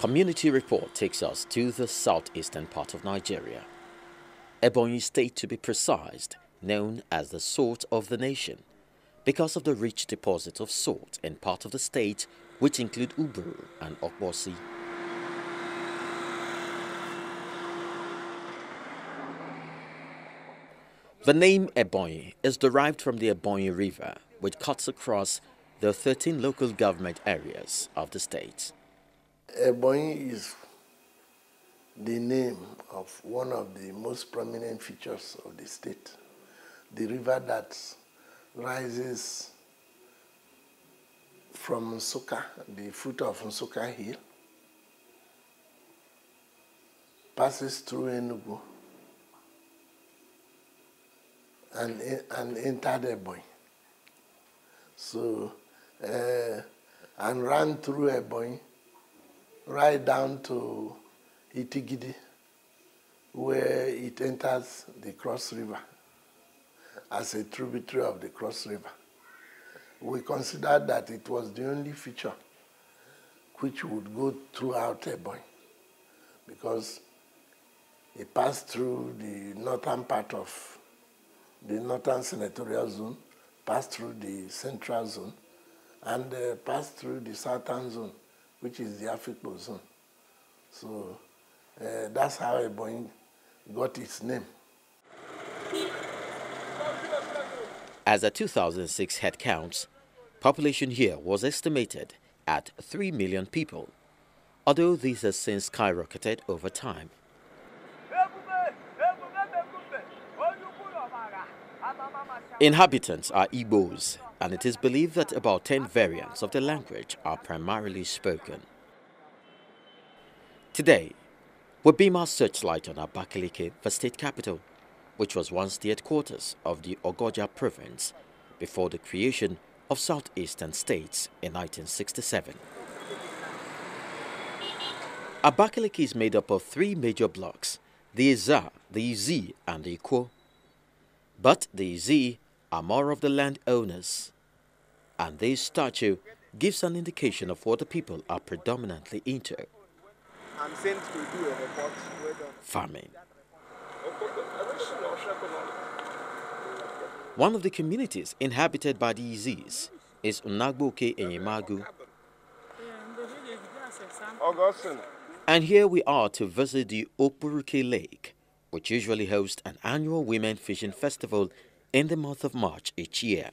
Community report takes us to the southeastern part of Nigeria. Ebonyi State, to be precise, known as the salt of the nation, because of the rich deposits of salt in part of the state, which include Uburu and Okbosi. The name Ebonyi is derived from the Ebonyi River, which cuts across the 13 local government areas of the state. Ebonyi is the name of one of the most prominent features of the state. The river that rises from Nsukka, the foot of Nsukka Hill, passes through Enugu and entered Ebonyi. So, and ran through Ebonyi right down to Itigidi, where it enters the Cross River as a tributary of the Cross River. We considered that it was the only feature which would go throughout Ebonyi, because it passed through the northern part of the northern senatorial zone, passed through the central zone, and passed through the southern zone, which is the Afikpo zone. So that's how Ebonyi got its name. As the 2006 head counts, population here was estimated at 3 million people, although this has since skyrocketed over time. Inhabitants are Igbos, and it is believed that about 10 variants of the language are primarily spoken. Today, we beam our searchlight on Abakaliki, the state capital, which was once the headquarters of the Ogoja province before the creation of southeastern states in 1967. Abakaliki is made up of 3 major blocks, the Eza, the Izi, and the Ikwo. But the Izi are more of the landowners, and this statue gives an indication of what the people are predominantly into. I'm sent to do a report. Farming. One of the communities inhabited by the Izis is Unagboke Enyemagu. And here we are to visit the Opuruke Lake, which usually hosts an annual women fishing festival in the month of March each year.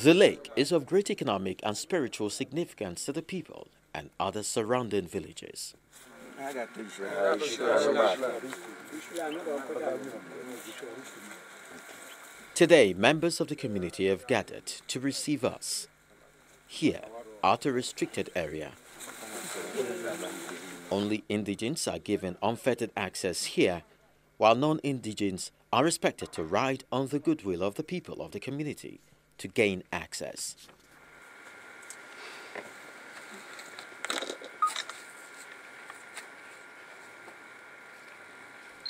The lake is of great economic and spiritual significance to the people and other surrounding villages. Today, members of the community have gathered to receive us here at a restricted area. Only indigents are given unfettered access here, while non-indigents are expected to ride on the goodwill of the people of the community to gain access.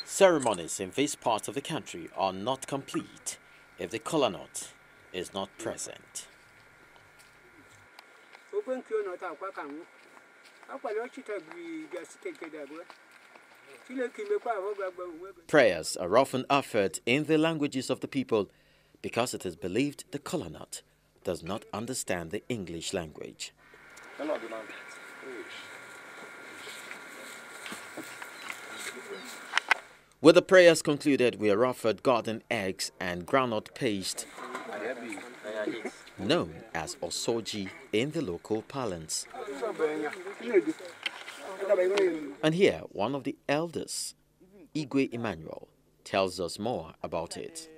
Ceremonies in this part of the country are not complete if the kola nut is not present. Prayers are often offered in the languages of the people because it is believed the kola nut does not understand the English language. With the prayers concluded, we are offered garden eggs and groundnut paste, known as osoji in the local parlance. And here, one of the elders, Igwe Emmanuel, tells us more about it.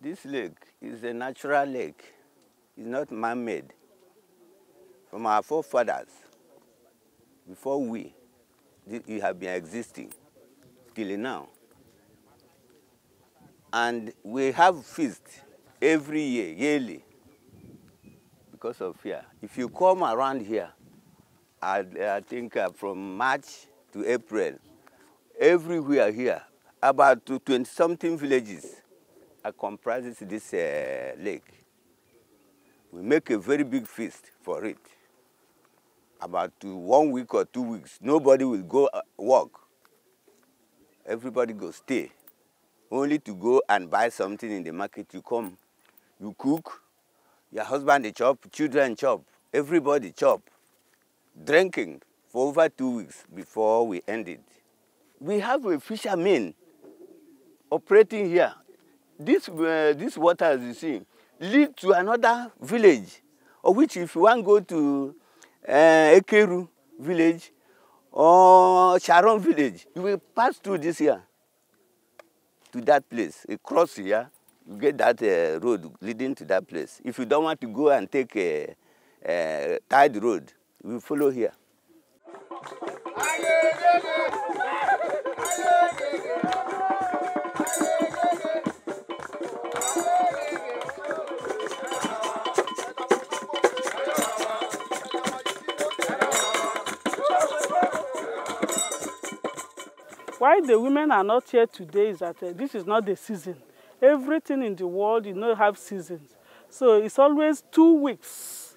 This lake is a natural lake. It's not man-made. From our forefathers, before we have been existing till now. And we have feast every year, yearly, because of here. If you come around here, I think from March to April, everywhere here, about 20-something villages comprises this lake. We make a very big feast for it. About 1 week or 2 weeks, nobody will go work. Everybody go stay. Only to go and buy something in the market. You come, you cook, your husband they chop, children chop, everybody chop. Drinking for over 2 weeks before we end it. We have a fisherman operating here. This water, as you see, lead to another village, of which if you want to go to Ekeru village or Sharon village, you will pass through this here to that place. You cross here, you get that road leading to that place. If you don't want to go and take a tide road, you will follow here. Why the women are not here today is that this is not the season. Everything in the world, have seasons. So it's always 2 weeks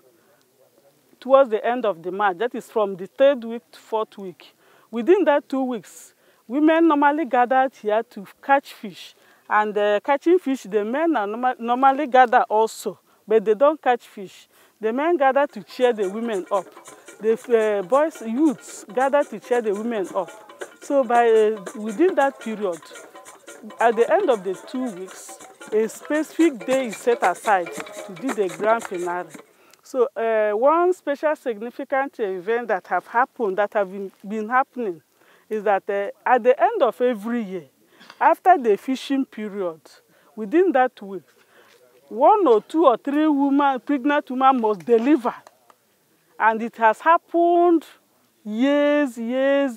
towards the end of the March. That is from the 3rd week to 4th week. Within that 2 weeks, women normally gathered here to catch fish. And catching fish, the men are normally gather also, but they don't catch fish. The men gather to cheer the women up. The boys, youths, gather to cheer the women up. So within that period, at the end of the 2 weeks, a specific day is set aside to do the grand finale. So one special significant event that have been happening is that at the end of every year, after the fishing period, within that week, 1 or 2 or 3 pregnant women must deliver. And it has happened years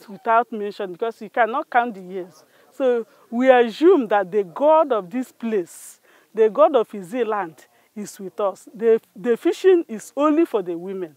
without mention, because you cannot count the years. So we assume that the God of this place, the God of his land, is with us. The fishing is only for the women.